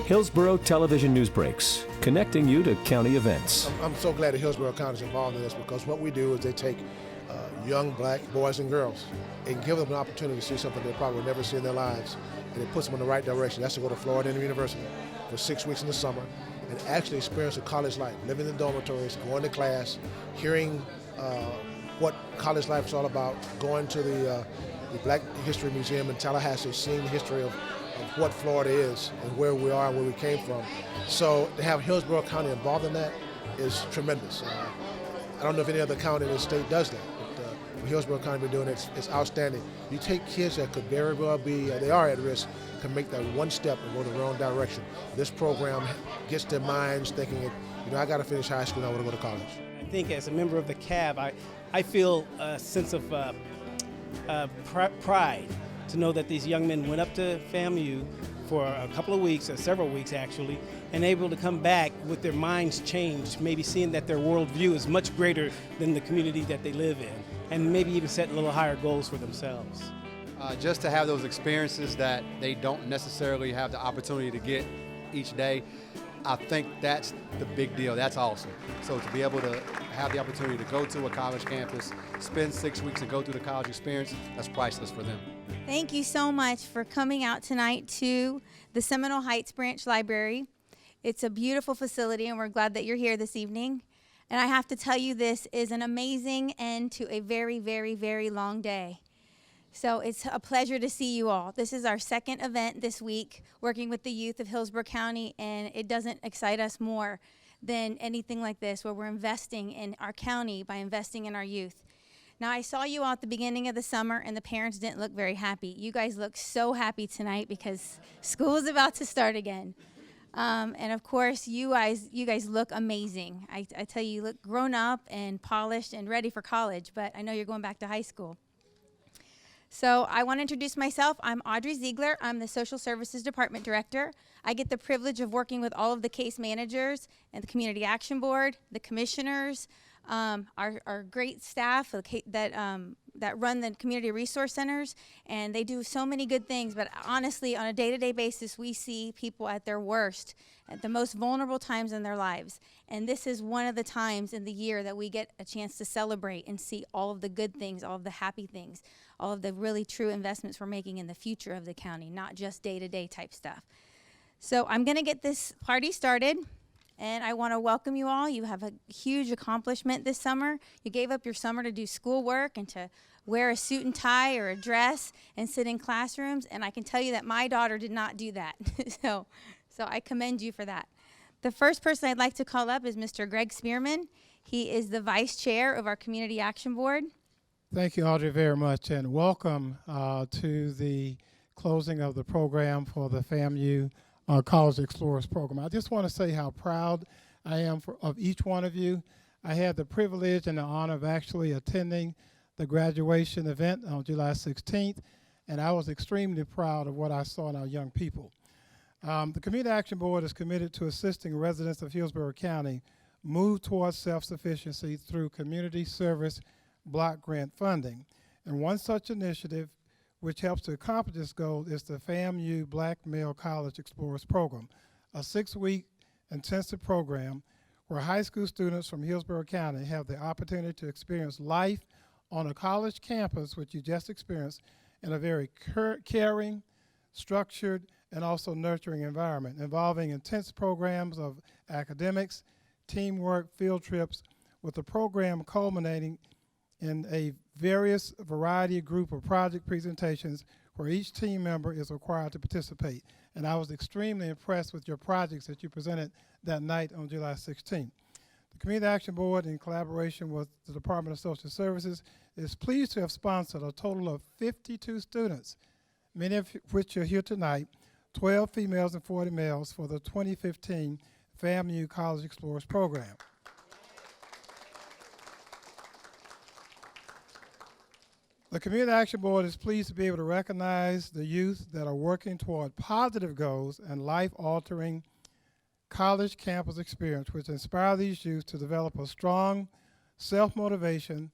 Hillsborough Television News Breaks, connecting you to county events. I'm so glad that Hillsborough County is involved in this, because what we do is they take young black boys and girls and give them an opportunity to see something they probably would never see in their lives, and it puts them in the right direction. That's to go to Florida University for 6 weeks in the summer and actually experience a college life, living in dormitories, going to class, hearing what college life is all about, going to the Black History Museum in Tallahassee, seeing the history of what Florida is and where we are and where we came from. So to have Hillsborough County involved in that is tremendous. I don't know if any other county in the state does that, but what Hillsborough County been doing, it's outstanding. You take kids that could very well be, they are at risk, can make that one step and go the wrong direction. This program gets their minds thinking, I got to finish high school, I want to go to college. I think as a member of the CAB, I feel a sense of pride to know that these young men went up to FAMU for a couple of weeks, or several weeks actually, and able to come back with their minds changed, maybe seeing that their worldview is much greater than the community that they live in, and maybe even set a little higher goals for themselves. Just to have those experiences that they don't necessarily have the opportunity to get each day, I think that's the big deal. That's awesome. So to be able to have the opportunity to go to a college campus, spend 6 weeks and go through the college experience, that's priceless for them. Thank you so much for coming out tonight to the Seminole Heights Branch Library. It's a beautiful facility, and we're glad that you're here this evening. And I have to tell you, this is an amazing end to a very, very, very long day. So it's a pleasure to see you all. This is our second event this week, working with the youth of Hillsborough County, and it doesn't excite us more than anything like this, where we're investing in our county by investing in our youth. Now, I saw you all at the beginning of the summer, and the parents didn't look very happy. You guys look so happy tonight because school is about to start again. And of course, you guys look amazing. I tell you look grown up and polished and ready for college, but I know you're going back to high school. So I want to introduce myself. I'm Audrey Ziegler. I'm the Social Services Department Director. I get the privilege of working with all of the case managers and the Community Action Board, the commissioners, our great staff that run the community resource centers, and they do so many good things. But honestly, on a day-to-day basis, we see people at their worst, at the most vulnerable times in their lives. And this is one of the times in the year that we get a chance to celebrate and see all of the good things, all of the happy things, all of the really true investments we're making in the future of the county, not just day-to-day type stuff. So I'm going to get this party started. And I want to welcome you all. You have a huge accomplishment this summer. You gave up your summer to do schoolwork and to wear a suit and tie or a dress and sit in classrooms. And I can tell you that my daughter did not do that. So I commend you for that. The first person I'd like to call up is Mr. Greg Spearman. He is the vice chair of our Community Action Board. Thank you, Audrey, very much. And welcome to the closing of the program for the FAMU College Explorers program. I just want to say how proud I am of each one of you. I had the privilege and the honor of actually attending the graduation event on July 16th, and I was extremely proud of what I saw in our young people. The Community Action Board is committed to assisting residents of Hillsborough County move towards self-sufficiency through community service block grant funding. And one such initiative which helps to accomplish this goal is the FAMU Black Male College Explorers program, a 6-week intensive program where high school students from Hillsborough County have the opportunity to experience life on a college campus, which you just experienced, in a very caring, structured, and also nurturing environment, involving intense programs of academics, teamwork, field trips, with the program culminating in a variety group of project presentations where each team member is required to participate. And I was extremely impressed with your projects that you presented that night on July 16th. The Community Action Board, in collaboration with the Department of Social Services, is pleased to have sponsored a total of 52 students, many of which are here tonight, 12 females and 40 males, for the 2015 FAMU College Explorers program. The Community Action Board is pleased to be able to recognize the youth that are working toward positive goals and life-altering college campus experience, which inspire these youth to develop a strong self-motivation,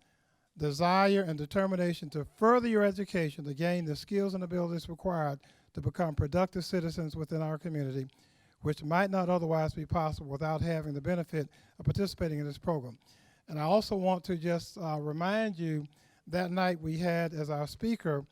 desire, and determination to further your education to gain the skills and abilities required to become productive citizens within our community, which might not otherwise be possible without having the benefit of participating in this program. And I also want to just remind you that night we had as our speaker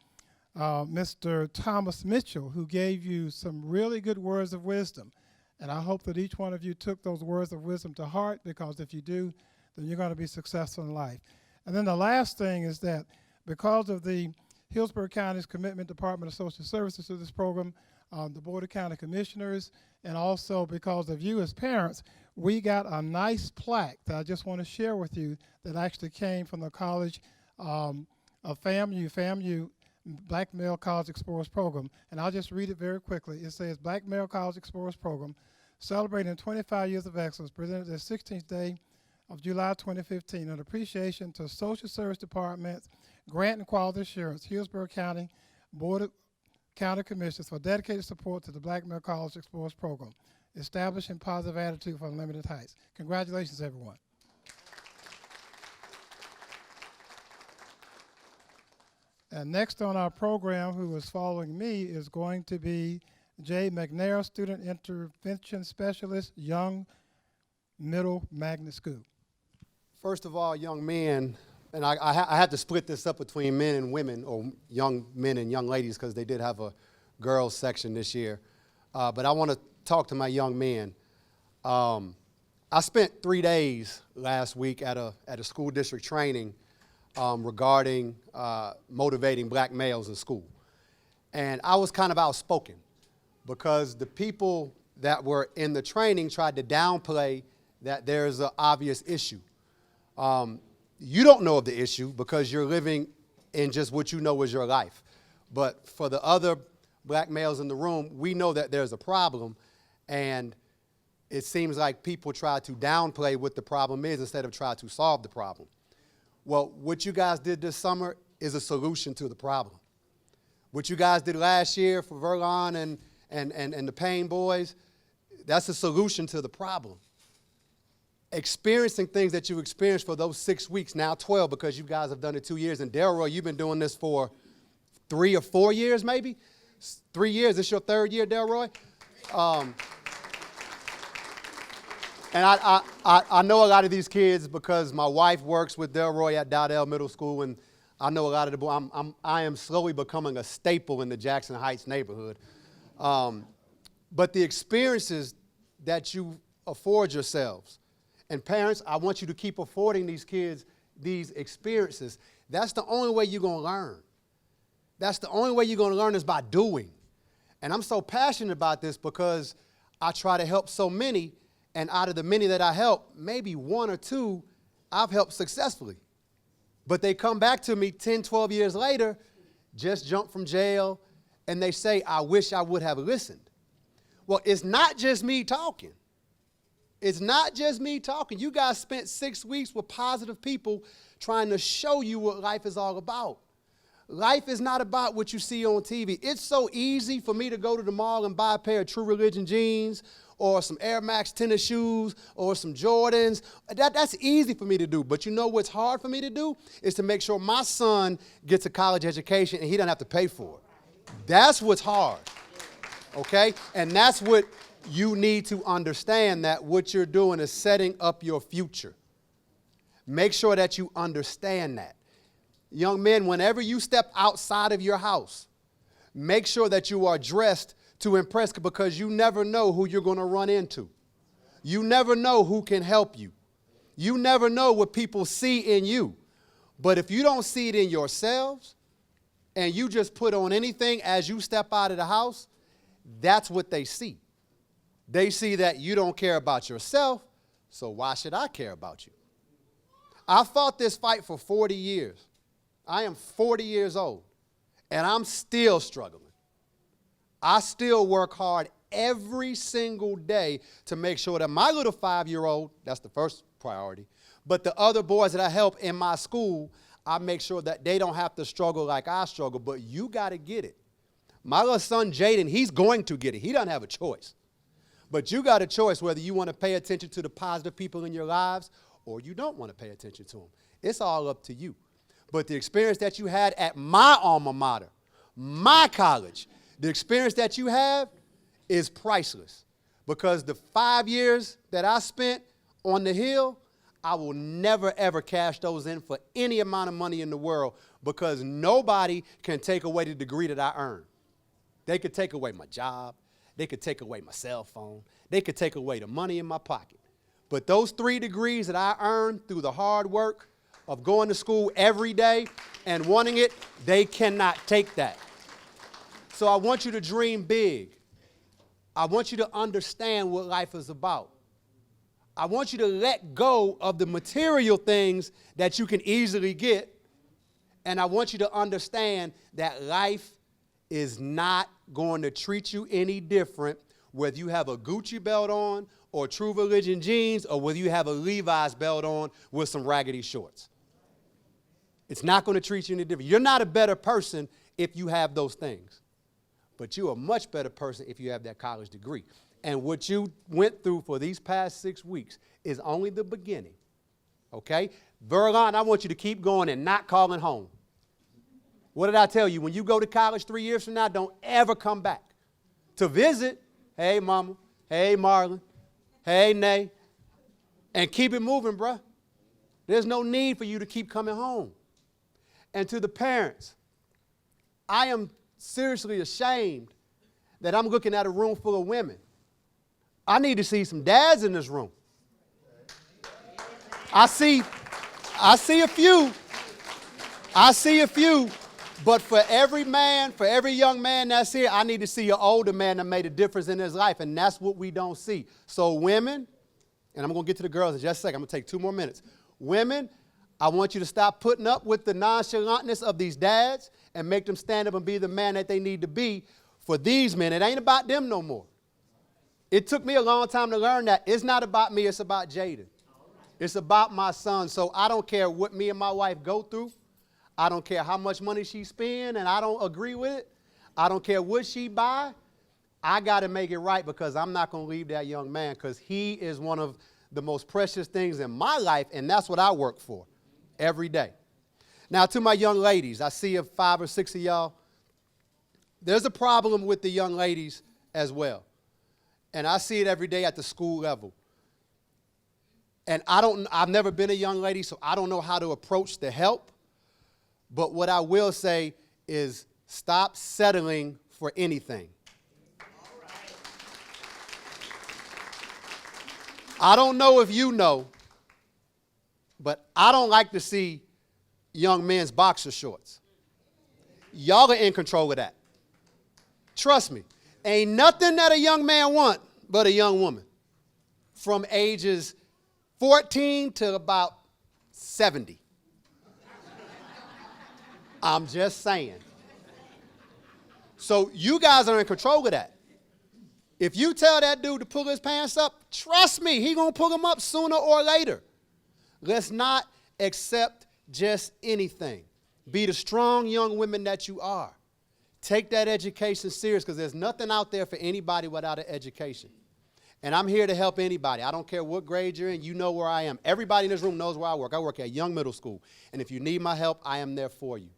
Mr. Thomas Mitchell, who gave you some really good words of wisdom. And I hope that each one of you took those words of wisdom to heart, because if you do, then you're going to be successful in life. And then the last thing is that because of the Hillsborough County's commitment, Department of Social Services, to this program, the Board of County Commissioners, and also because of you as parents, we got a nice plaque that I just want to share with you that actually came from the College of FAMU Black Male College Explorers Program. And I'll just read it very quickly. It says, Black Male College Explorers Program, celebrating 25 years of excellence, presented the 16th day of July 2015, in appreciation to Social Service Departments, Grant and Quality Assurance, Hillsborough County Board of County Commissioners for dedicated support to the Black Male College Explorers Program, establishing positive attitude for unlimited heights. Congratulations, everyone. And next on our program, who is following me, is going to be Jay McNair, Student Intervention Specialist, Young Middle Magnet School. First of all, young men, and I had to split this up between men and women, or young men and young ladies, because they did have a girls section this year. But I want to talk to my young men. I spent 3 days last week at a school district training regarding motivating black males in school. And I was kind of outspoken because the people that were in the training tried to downplay that there's an obvious issue. You don't know of the issue because you're living in just what you know is your life. But for the other black males in the room, we know that there's a problem, and it seems like people try to downplay what the problem is instead of try to solve the problem. Well, what you guys did this summer is a solution to the problem. What you guys did last year for Verlon and the Payne boys, that's a solution to the problem. Experiencing things that you experienced for those 6 weeks, now 12, because you guys have done it 2 years. And Delroy, you've been doing this for 3 or 4 years, maybe? 3 years. This your third year, Delroy? And I know a lot of these kids because my wife works with Delroy at Dowdell Middle School, and I know a lot of the boys. I am slowly becoming a staple in the Jackson Heights neighborhood. But the experiences that you afford yourselves, and parents, I want you to keep affording these kids these experiences. That's the only way you're going to learn. That's the only way you're going to learn is by doing. And I'm so passionate about this because I try to help so many, and out of the many that I help, maybe 1 or 2 I've helped successfully. But they come back to me 10, 12 years later, just jumped from jail, and they say, I wish I would have listened. Well, it's not just me talking. It's not just me talking. You guys spent 6 weeks with positive people trying to show you what life is all about. Life is not about what you see on TV. It's so easy for me to go to the mall and buy a pair of True Religion jeans or some Air Max tennis shoes or some Jordans. That's easy for me to do. But you know what's hard for me to do is to make sure my son gets a college education and he doesn't have to pay for it. That's what's hard, okay? And that's what you need to understand, that what you're doing is setting up your future. Make sure that you understand that. Young men, whenever you step outside of your house, make sure that you are dressed to impress, because you never know who you're going to run into. You never know who can help you. You never know what people see in you. But if you don't see it in yourselves and you just put on anything as you step out of the house, that's what they see. They see that you don't care about yourself, so why should I care about you? I fought this fight for 40 years. I am 40 years old, and I'm still struggling. I still work hard every single day to make sure that my little 5-year-old, that's the first priority, but the other boys that I help in my school, I make sure that they don't have to struggle like I struggle, but you got to get it. My little son, Jaden, he's going to get it. He doesn't have a choice. But you got a choice whether you want to pay attention to the positive people in your lives or you don't want to pay attention to them. It's all up to you. But the experience that you had at my alma mater, my college, the experience that you have is priceless, because the 5 years that I spent on the Hill, I will never, ever cash those in for any amount of money in the world, because nobody can take away the degree that I earned. They could take away my job. They could take away my cell phone. They could take away the money in my pocket. But those 3 degrees that I earned through the hard work of going to school every day and wanting it, they cannot take that. So I want you to dream big. I want you to understand what life is about. I want you to let go of the material things that you can easily get. And I want you to understand that life is not going to treat you any different whether you have a Gucci belt on or True Religion jeans, or whether you have a Levi's belt on with some raggedy shorts. It's not going to treat you any different. You're not a better person if you have those things. But you're a much better person if you have that college degree. And what you went through for these past 6 weeks is only the beginning. Okay? Verlon, I want you to keep going and not calling home. What did I tell you? When you go to college 3 years from now, don't ever come back. To visit, hey, mama, hey, Marlon, hey, Nay, and keep it moving, bruh. There's no need for you to keep coming home. And to the parents, I am seriously ashamed that I'm looking at a room full of women. I need to see some dads in this room. I see a few. But for every man, for every young man that's here, I need to see an older man that made a difference in his life, and that's what we don't see. So women, and I'm going to get to the girls in just a second. I'm going to take 2 more minutes. Women, I want you to stop putting up with the nonchalantness of these dads and make them stand up and be the man that they need to be for these men. It ain't about them no more. It took me a long time to learn that. It's not about me. It's about Jaden. It's about my son. So I don't care what me and my wife go through. I don't care how much money she spends, and I don't agree with it. I don't care what she buy. I got to make it right, because I'm not going to leave that young man, because he is one of the most precious things in my life, and that's what I work for every day. Now, to my young ladies, I see 5 or 6 of y'all. There's a problem with the young ladies as well, and I see it every day at the school level. And I've never been a young lady, so I don't know how to approach the help. But what I will say is stop settling for anything. I don't know if you know, but I don't like to see young men's boxer shorts. Y'all are in control of that. Trust me. Ain't nothing that a young man want but a young woman. From ages 14 to about 70. I'm just saying. So you guys are in control of that. If you tell that dude to pull his pants up, trust me, he gonna pull them up sooner or later. Let's not accept just anything. Be the strong young women that you are. Take that education serious, because there's nothing out there for anybody without an education. And I'm here to help anybody. I don't care what grade you're in. You know where I am. Everybody in this room knows where I work. I work at Young Middle School. And if you need my help, I am there for you.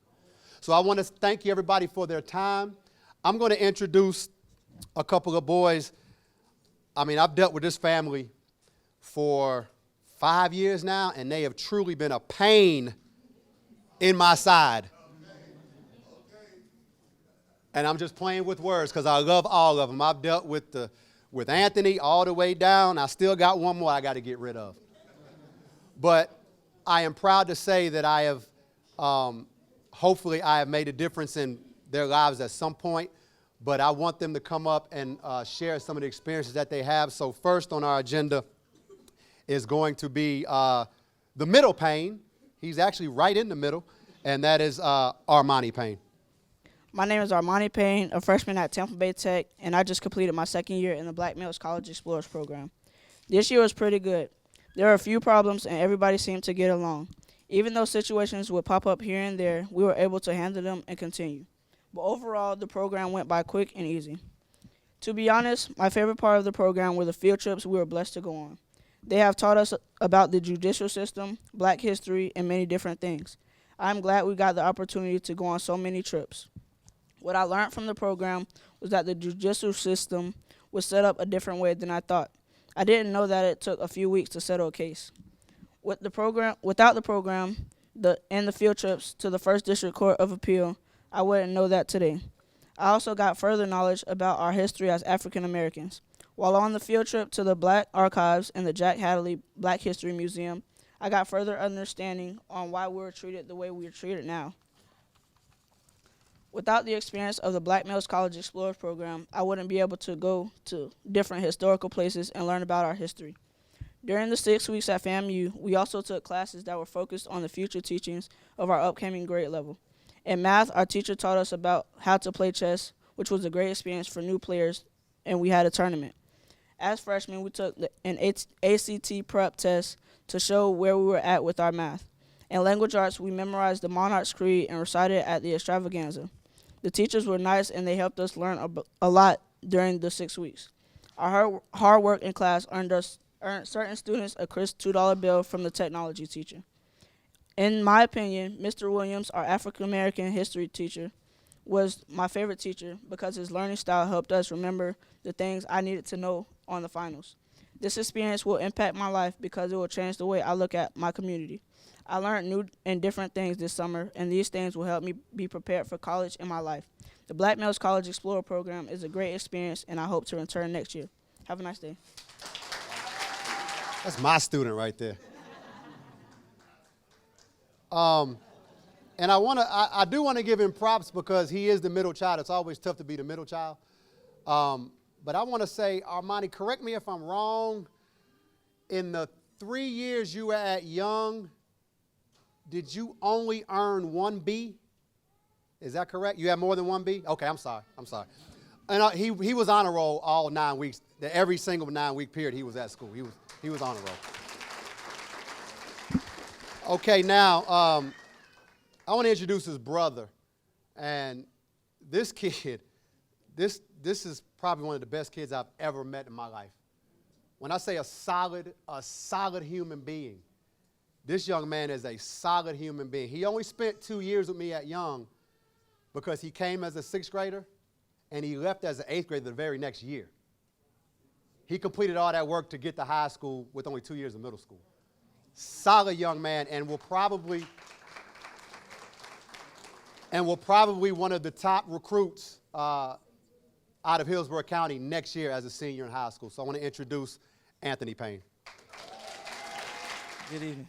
So I want to thank you, everybody, for their time. I'm going to introduce a couple of boys. I mean, I've dealt with this family for 5 years now, and they have truly been a pain in my side. And I'm just playing with words because I love all of them. I've dealt with Anthony all the way down. I still got one more I got to get rid of. But I am proud to say that I have, hopefully I have made a difference in their lives at some point. But I want them to come up and share some of the experiences that they have. So first on our agenda is going to be the middle Payne. He's actually right in the middle, and that is Armani Payne. My name is Armani Payne, a freshman at Tampa Bay Tech, and I just completed my 2nd year in the Black Males College Explorers program. This year was pretty good. There were a few problems, and everybody seemed to get along. Even though situations would pop up here and there, we were able to handle them and continue. But overall, the program went by quick and easy. To be honest, my favorite part of the program were the field trips we were blessed to go on. They have taught us about the judicial system, black history, and many different things. I'm glad we got the opportunity to go on so many trips. What I learned from the program was that the judicial system was set up a different way than I thought. I didn't know that it took a few weeks to settle a case. Without the program, and the field trips to the First District Court of Appeal, I wouldn't know that today. I also got further knowledge about our history as African Americans. While on the field trip to the Black Archives and the Jack Hadley Black History Museum, I got further understanding on why we were treated the way we are treated now. Without the experience of the Black Males College Explorers program, I wouldn't be able to go to different historical places and learn about our history. During the 6 weeks at FAMU, we also took classes that were focused on the future teachings of our upcoming grade level. In math, our teacher taught us about how to play chess, which was a great experience for new players, and we had a tournament. As freshmen, we took an ACT prep test to show where we were at with our math. In language arts, we memorized the Monarch's Creed and recited it at the extravaganza. The teachers were nice, and they helped us learn a lot during the 6 weeks. Our hard work in class earned certain students a crisp $2 bill from the technology teacher. In my opinion, Mr. Williams, our African-American history teacher, was my favorite teacher because his learning style helped us remember the things I needed to know on the finals. This experience will impact my life because it will change the way I look at my community. I learned new and different things this summer, and these things will help me be prepared for college in my life. The Black Males College Explorer program is a great experience, and I hope to return next year. Have a nice day. That's my student right there. And I do want to give him props because he is the middle child. It's always tough to be the middle child. But I want to say, Armani, correct me if I'm wrong. In the 3 years you were at Young, did you only earn 1 B? Is that correct? You had more than 1 B? Okay, I'm sorry. And he was on a roll all 9 weeks. Every single 9-week period he was at school. He was on a roll. Okay, now I want to introduce his brother. And this kid, this is probably one of the best kids I've ever met in my life. When I say a solid human being, this young man is a solid human being. He only spent 2 years with me at Young because he came as a 6th grader and he left as an 8th grader the very next year. He completed all that work to get to high school with only 2 years of middle school. Solid young man, and will probably one of the top recruits out of Hillsborough County next year as a senior in high school. So I want to introduce Anthony Payne. Good evening.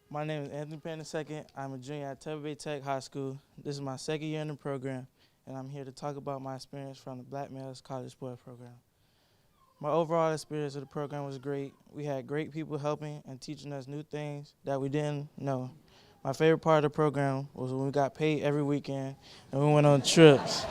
My name is Anthony Payne II. I'm a junior at Tampa Bay Tech High School. This is my 2nd year in the program, and I'm here to talk about my experience from the Black Males College Explorers program. My overall experience of the program was great. We had great people helping and teaching us new things that we didn't know. My favorite part of the program was when we got paid every weekend and we went on trips.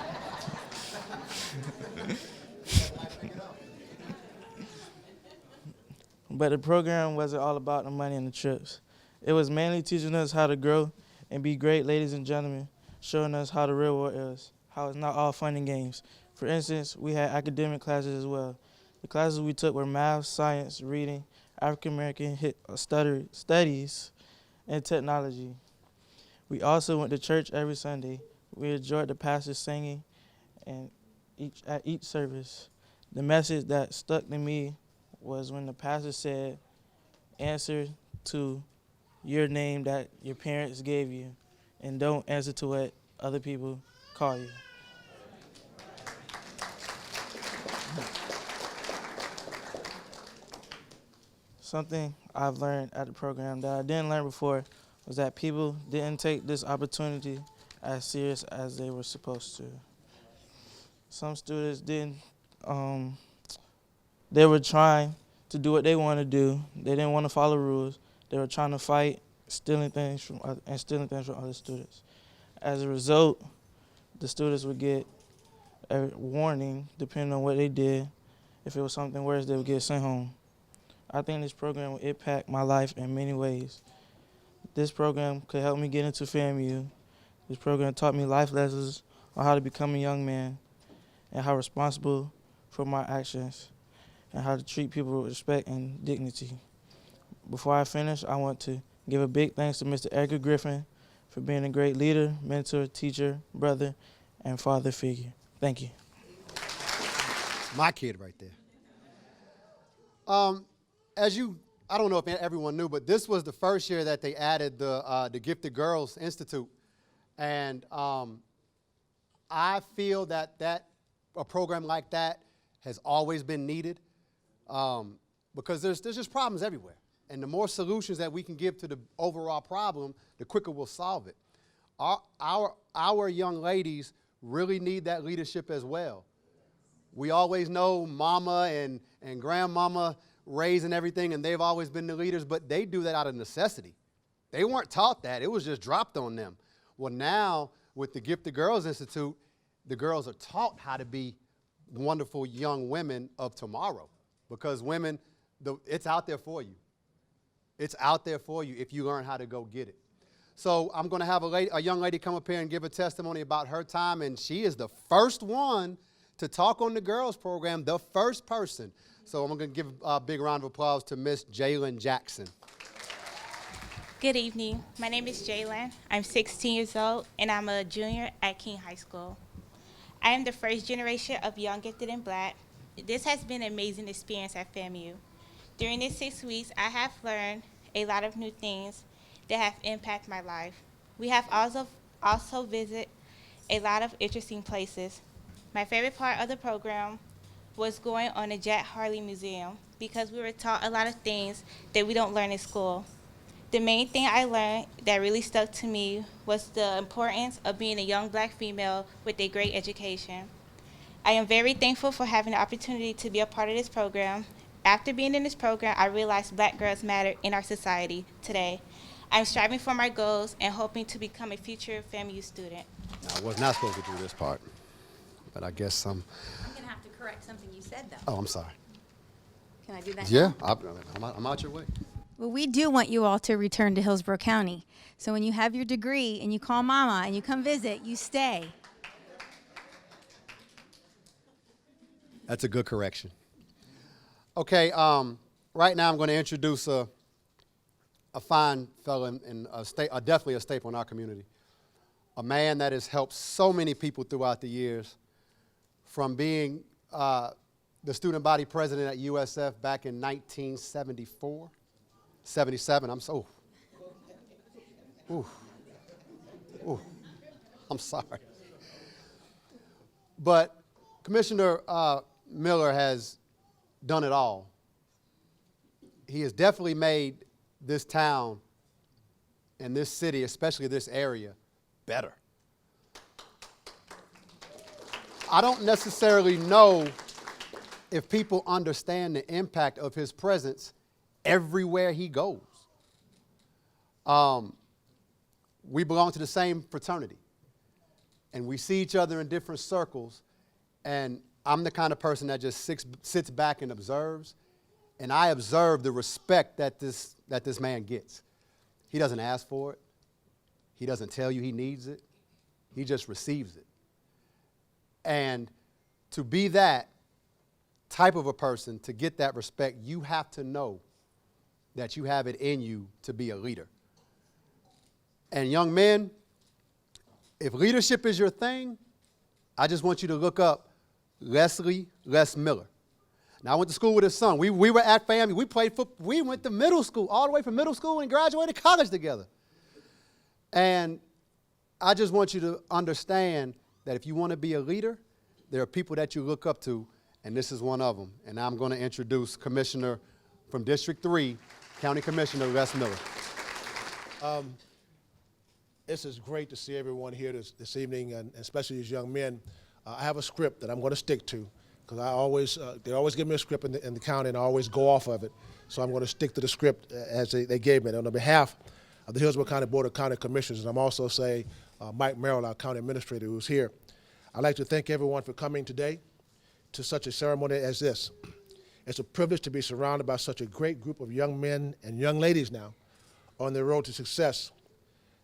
But the program wasn't all about the money and the trips. It was mainly teaching us how to grow and be great ladies and gentlemen, showing us how the real world is, how it's not all fun and games. For instance, we had academic classes as well. The classes we took were math, science, reading, African American studies, and technology. We also went to church every Sunday. We enjoyed the pastor singing and at each service. The message that stuck to me was when the pastor said, answer to your name that your parents gave you, and don't answer to what other people call you. Something I've learned at the program that I didn't learn before was that people didn't take this opportunity as serious as they were supposed to. Some students didn't, they were trying to do what they want to do. They didn't want to follow rules. They were trying to fight, stealing things from other students. As a result, the students would get a warning depending on what they did. If it was something worse, they would get sent home. I think this program will impact my life in many ways. This program could help me get into FAMU. This program taught me life lessons on how to become a young man and how responsible for my actions and how to treat people with respect and dignity. Before I finish, I want to give a big thanks to Mr. Edgar Griffin for being a great leader, mentor, teacher, brother, and father figure. Thank you. My kid right there. I don't know if everyone knew, but this was the first year that they added the Gifted Girls Institute. And I feel that a program like that has always been needed because there's just problems everywhere. And the more solutions that we can give to the overall problem, the quicker we'll solve it. Our young ladies really need that leadership as well. We always know mama and grandmama raising everything, and they've always been the leaders, but they do that out of necessity. They weren't taught that. It was just dropped on them. Well, now with the Gifted Girls Institute, the girls are taught how to be wonderful young women of tomorrow because women, it's out there for you. It's out there for you if you learn how to go get it. So I'm going to have a young lady come up here and give a testimony about her time, and she is the first one to talk on the girls program, the first person. So I'm going to give a big round of applause to Miss Jalyn Jackson. Good evening. My name is Jalyn. I'm 16 years old, and I'm a junior at King High School. I am the first generation of Young, Gifted, and Black. This has been an amazing experience at FAMU. During these 6 weeks, I have learned a lot of new things that have impacted my life. We have also visited a lot of interesting places. My favorite part of the program was going on the Jack Harley Museum because we were taught a lot of things that we don't learn in school. The main thing I learned that really stuck to me was the importance of being a young Black female with a great education. I am very thankful for having the opportunity to be a part of this program. After being in this program, I realized Black girls matter in our society today. I'm striving for my goals and hoping to become a future FAMU student. I was not supposed to do this part, but I guess I'm going to have to correct something you said, though. Oh, I'm sorry. Can I do that Yeah, now? I'm out your way. Well, we do want you all to return to Hillsborough County. So when you have your degree and you call mama and you come visit, you stay. That's a good correction. Okay, right now I'm going to introduce a fine fellow and definitely a staple in our community. A man that has helped so many people throughout the years, from being the student body president at USF back in 1974, 77, I'm sorry. But Commissioner Miller has done it all. He has definitely made this town and this city, especially this area, better. I don't necessarily know if people understand the impact of his presence everywhere he goes. We belong to the same fraternity, and we see each other in different circles, and I'm the kind of person that just sits back and observes, and I observe the respect that this man gets. He doesn't ask for it. He doesn't tell you he needs it. He just receives it. And to be that type of a person, to get that respect, you have to know that you have it in you to be a leader. And young men, if leadership is your thing, I just want you to look up Lesley Les Miller. Now, I went to school with his son. We were at FAMU. We played football. We went to middle school, all the way from middle school and graduated college together. And I just want you to understand that if you want to be a leader, there are people that you look up to, and this is one of them. And I'm going to introduce Commissioner from District 3, County Commissioner Les Miller. This is great to see everyone here this evening, and especially these young men. I have a script that I'm going to stick to, because they always give me a script in the county, and I always go off of it. So I'm going to stick to the script as they gave me. And on behalf of the Hillsborough County Board of County Commissioners, and I'm also say Mike Merrill, our county administrator, who's here, I'd like to thank everyone for coming today to such a ceremony as this. It's a privilege to be surrounded by such a great group of young men and young ladies now on their road to success.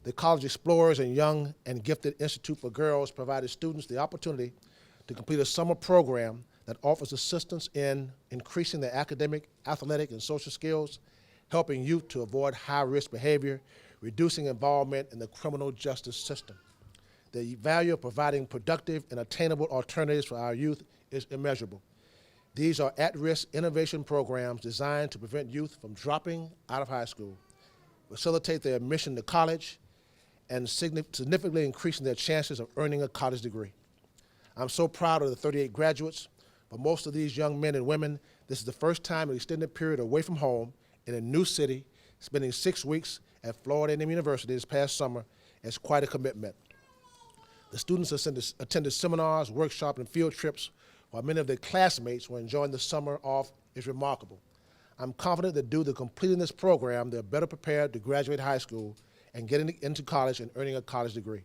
The College Explorers and Young and Gifted Institute for Girls provided students the opportunity to complete a summer program that offers assistance in increasing their academic, athletic, and social skills, helping youth to avoid high-risk behavior, reducing involvement in the criminal justice system. The value of providing productive and attainable alternatives for our youth is immeasurable. These are at-risk innovation programs designed to prevent youth from dropping out of high school, facilitate their admission to college, and significantly increasing their chances of earning a college degree. I'm so proud of the 38 graduates. For most of these young men and women, this is the first time an extended period away from home in a new city. Spending 6 weeks at Florida A&M University this past summer is quite a commitment. The students attended seminars, workshops, and field trips, while many of their classmates were enjoying the summer off is remarkable. I'm confident that due to completing this program, they're better prepared to graduate high school and getting into college and earning a college degree.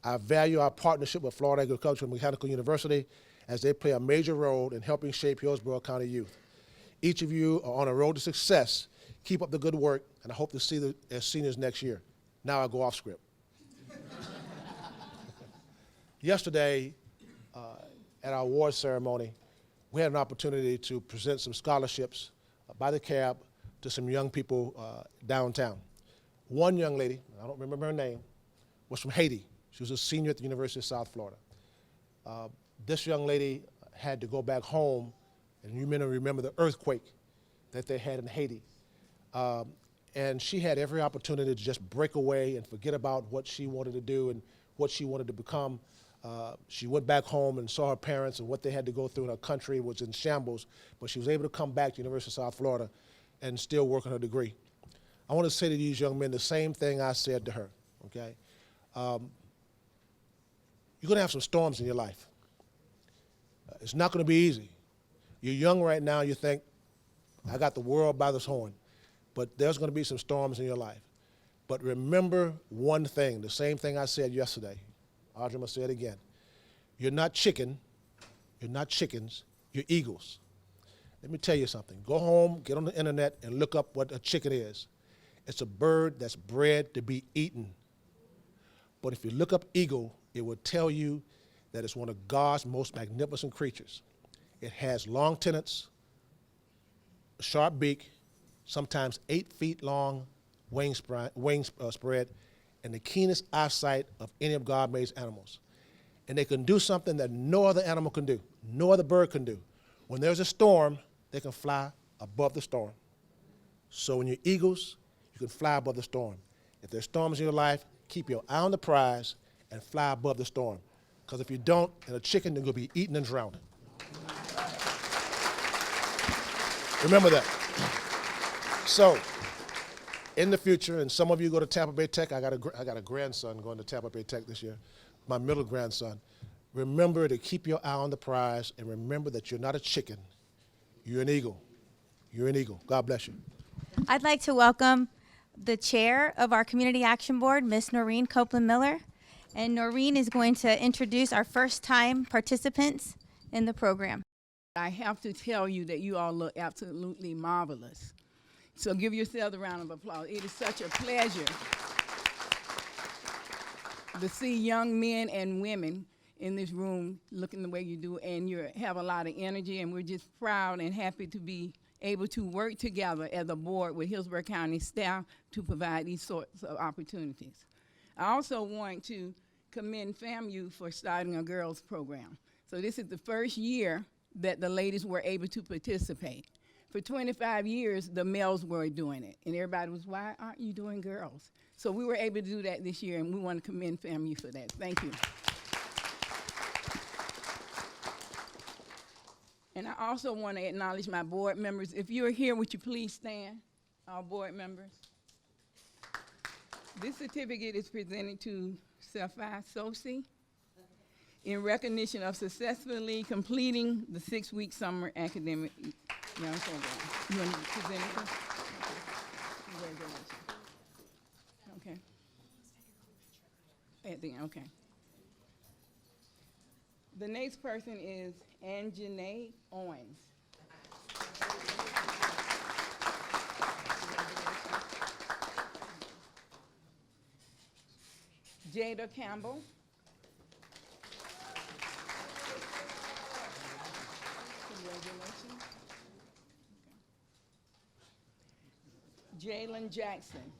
I value our partnership with Florida Agricultural and Mechanical University as they play a major role in helping shape Hillsborough County youth. Each of you are on a road to success. Keep up the good work, and I hope to see you as seniors next year. Now I go off script. Yesterday, at our award ceremony, we had an opportunity to present some scholarships by the cab to some young people downtown. One young lady, I don't remember her name, was from Haiti. She was a senior at the University of South Florida. This young lady had to go back home, and you may remember the earthquake that they had in Haiti. And she had every opportunity to just break away and forget about what she wanted to do and what she wanted to become. She went back home and saw her parents and what they had to go through in her country was in shambles, but she was able to come back to the University of South Florida and still work on her degree. I want to say to these young men the same thing I said to her, okay? You're going to have some storms in your life. It's not going to be easy. You're young right now, you think, I got the world by this horn, but there's going to be some storms in your life. But remember one thing, the same thing I said yesterday. Audrey, I'm going to say it again. You're not chickens, you're eagles. Let me tell you something. Go home, get on the internet, and look up what a chicken is. It's a bird that's bred to be eaten. But if you look up eagle, it will tell you that it's one of God's most magnificent creatures. It has long tenants, a sharp beak, sometimes 8 feet long wing spread, and the keenest eyesight of any of God-made animals. And they can do something that no other animal can do, no other bird can do. When there's a storm, they can fly above the storm. So when you're eagles, you can fly above the storm. If there's storms in your life, keep your eye on the prize and fly above the storm. Because if you don't, and a chicken, they're going to be eaten and drowned. Remember that. So, in the future, and some of you go to Tampa Bay Tech, I got a grandson going to Tampa Bay Tech this year, my middle grandson. Remember to keep your eye on the prize, and remember that you're not a chicken, you're an eagle. You're an eagle. God bless you. I'd like to welcome the chair of our Community Action Board, Ms. Norene Copeland Miller. And Norene is going to introduce our first-time participants in the program. I have to tell you that you all look absolutely marvelous. So give yourselves a round of applause. It is such a pleasure to see young men and women in this room looking the way you do, and you have a lot of energy, and we're just proud and happy to be able to work together as a board with Hillsborough County staff to provide these sorts of opportunities. I also want to commend FAMU for starting a girls program. So this is the first year that the ladies were able to participate. For 25 years, the males were doing it, and everybody was, why aren't you doing girls? So we were able to do that this year, and we want to commend FAMU for that. Thank you. And I also want to acknowledge my board members. If you're here, would you please stand, our board members? This certificate is presented to Sapphire Sosi in recognition of successfully completing the 6-week summer academic young program. You want to present it? Okay. Congratulations. Okay. At the end, okay. The next person is Anjanae Owens. Jada Campbell. Congratulations. Jalyn Jackson.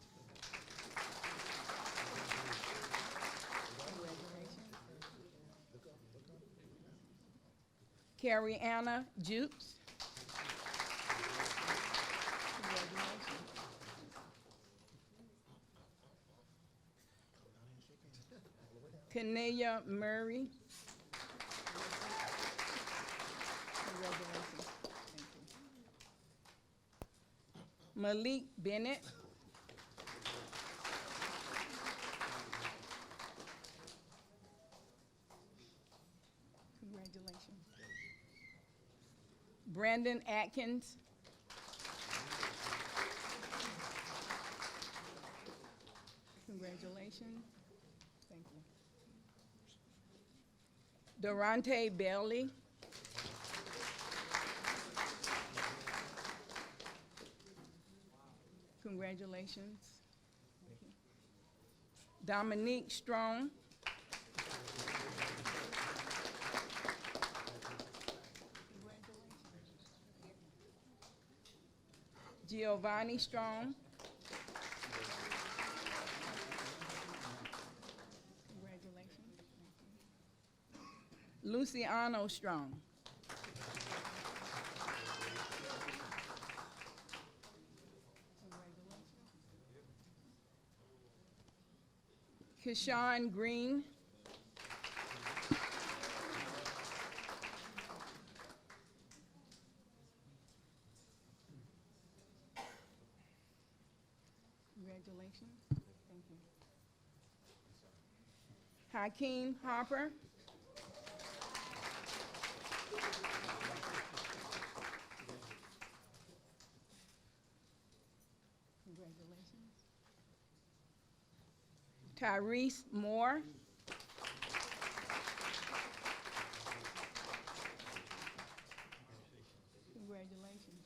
Congratulations. Carrie Anna Jukes. Kenya Murray. Congratulations. Thank you. Malik Bennett. Congratulations. Brandon Atkins. Congratulations. Thank you. Durante Bailey. Congratulations. Thank you. Dominique Strong. Giovanni Strong. Congratulations. Luciano Strong. Keshawn Green. Congratulations. Thank you. Hakeem Harper. Congratulations. Tyrese Moore. Congratulations.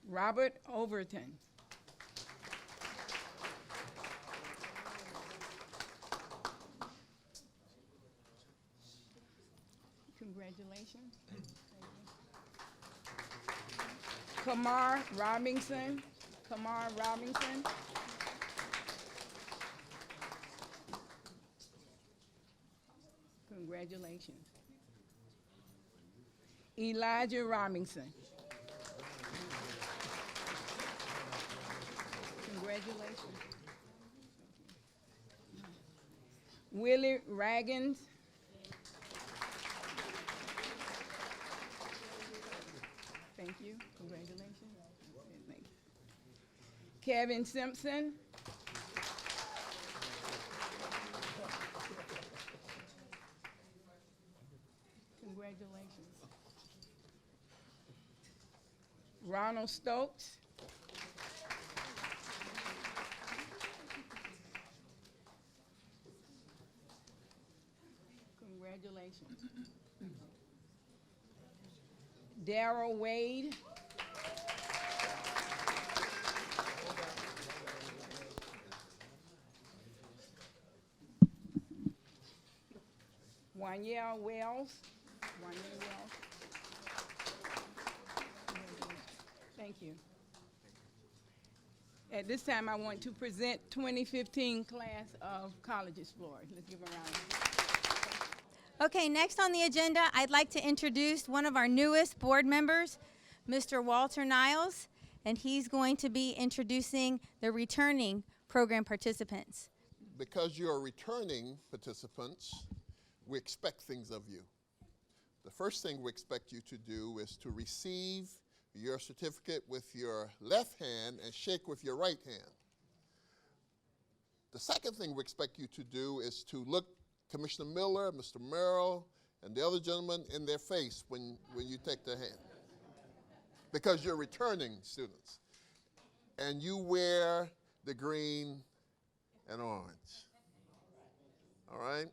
Robert Overton. Congratulations. Kamar Robinson. Kamar Robinson. Congratulations. Elijah Robinson. Congratulations. Willie Raggins. Thank you. Congratulations. Thank you. Kevin Simpson. Congratulations. Ronald Stokes. Congratulations. Darrell Wade. Wanyel Wells. Wanyel Wells. Thank you. At this time, I want to present 2015 class of College Explorers. Let's give them a round. Okay, next on the agenda, I'd like to introduce one of our newest board members, Mr. Walter Niles, and he's going to be introducing the returning program participants. Because you're returning participants, we expect things of you. The first thing we expect you to do is to receive your certificate with your left hand and shake with your right hand. The second thing we expect you to do is to look Commissioner Miller, Mr. Merrill, and the other gentleman in their face when you take their hand. Because you're returning students. And you wear the green and orange. All right?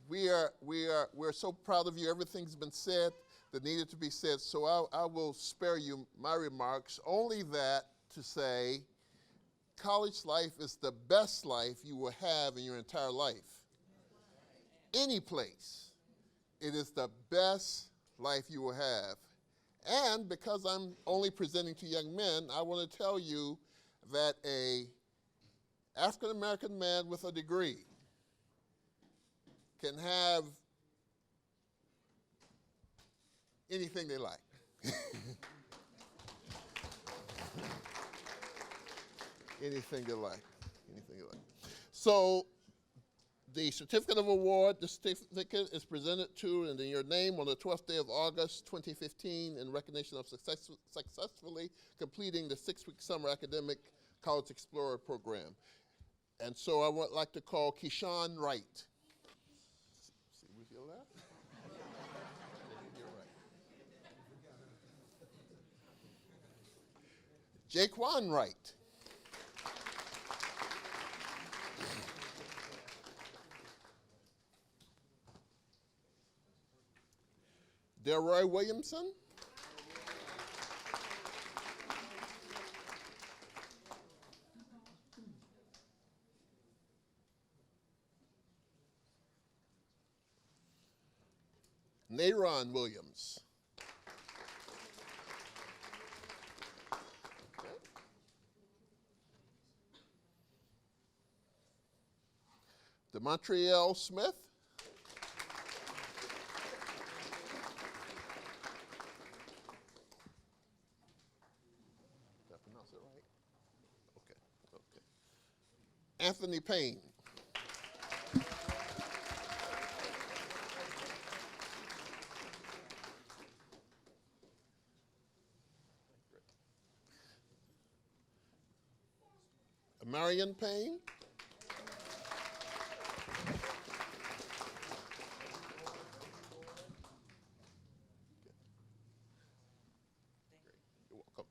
We're so proud of you. Everything's been said that needed to be said, so I will spare you my remarks, only that to say college life is the best life you will have in your entire life. Any place, it is the best life you will have. And because I'm only presenting to young men, I want to tell you that a African-American man with a degree can have anything they like. Anything you like. Anything you like. So the certificate of award, the certificate is presented to and in your name on the 12th day of August 2015 in recognition of successfully completing the 6-week summer academic College Explorer program. And so I would like to call Keyshawn Wright. See with your left? Your right. Jaquan Wright. Delroy Williamson. Naron Williams. DeMontriel Smith. Did I pronounce it right? Okay. Anthony Payne. Marion Payne. You're welcome.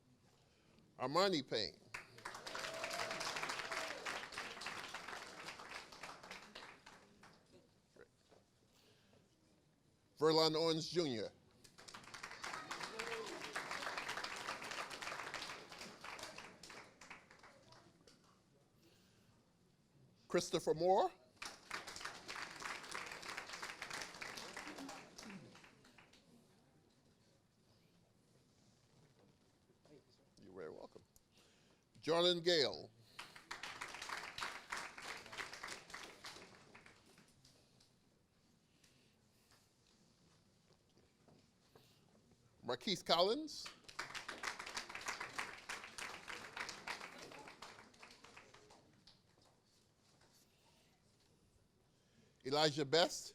Armani Payne. Verlon Owens Jr. Christopher Moore. You're very welcome. Jalyn Gale. Marquise Collins. Elijah Best.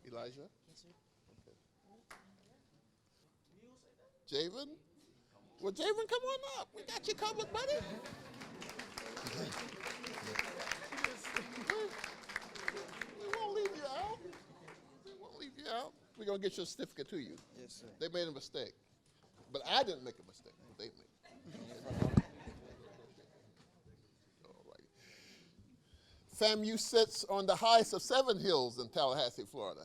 Elijah? Yes, sir. Okay. Javen? Well, Javen, come on up. We got you covered, buddy. We won't leave you out. We won't leave you out. We're going to get your certificate to you. Yes, sir. They made a mistake. But I didn't make a mistake. They made. All right. FAMU sits on the highest of 7 hills in Tallahassee, Florida,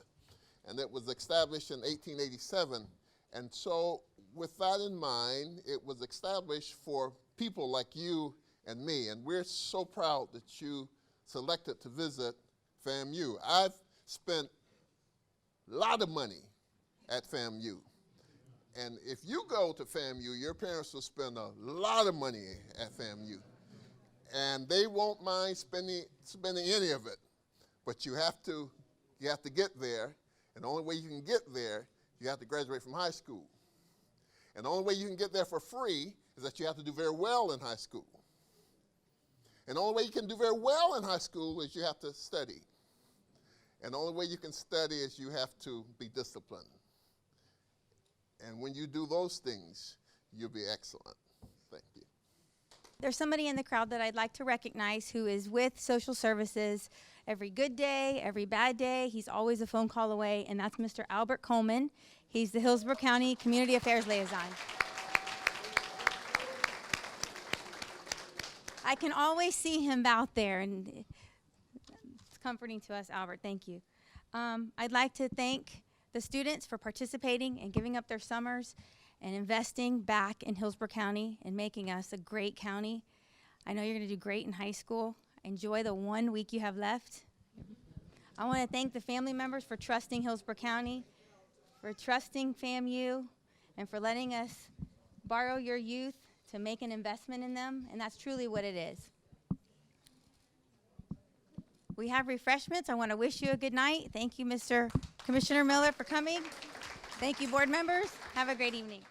and it was established in 1887. And so with that in mind, it was established for people like you and me, and we're so proud that you selected to visit FAMU. I've spent a lot of money at FAMU. And if you go to FAMU, your parents will spend a lot of money at FAMU. And they won't mind spending any of it. But you have to get there. And the only way you can get there, you have to graduate from high school. And the only way you can get there for free is that you have to do very well in high school. And the only way you can do very well in high school is you have to study. And the only way you can study is you have to be disciplined. And when you do those things, you'll be excellent. Thank you. There's somebody in the crowd that I'd like to recognize who is with social services every good day, every bad day. He's always a phone call away, and that's Mr. Albert Coleman. He's the Hillsborough County Community Affairs Liaison. I can always see him out there, and it's comforting to us, Albert. Thank you. I'd like to thank the students for participating and giving up their summers and investing back in Hillsborough County and making us a great county. I know you're going to do great in high school. Enjoy the 1 week you have left. I want to thank the family members for trusting Hillsborough County, for trusting FAMU, and for letting us borrow your youth to make an investment in them, and that's truly what it is. We have refreshments. I want to wish you a good night. Thank you, Mr. Commissioner Miller, for coming. Thank you, board members. Have a great evening.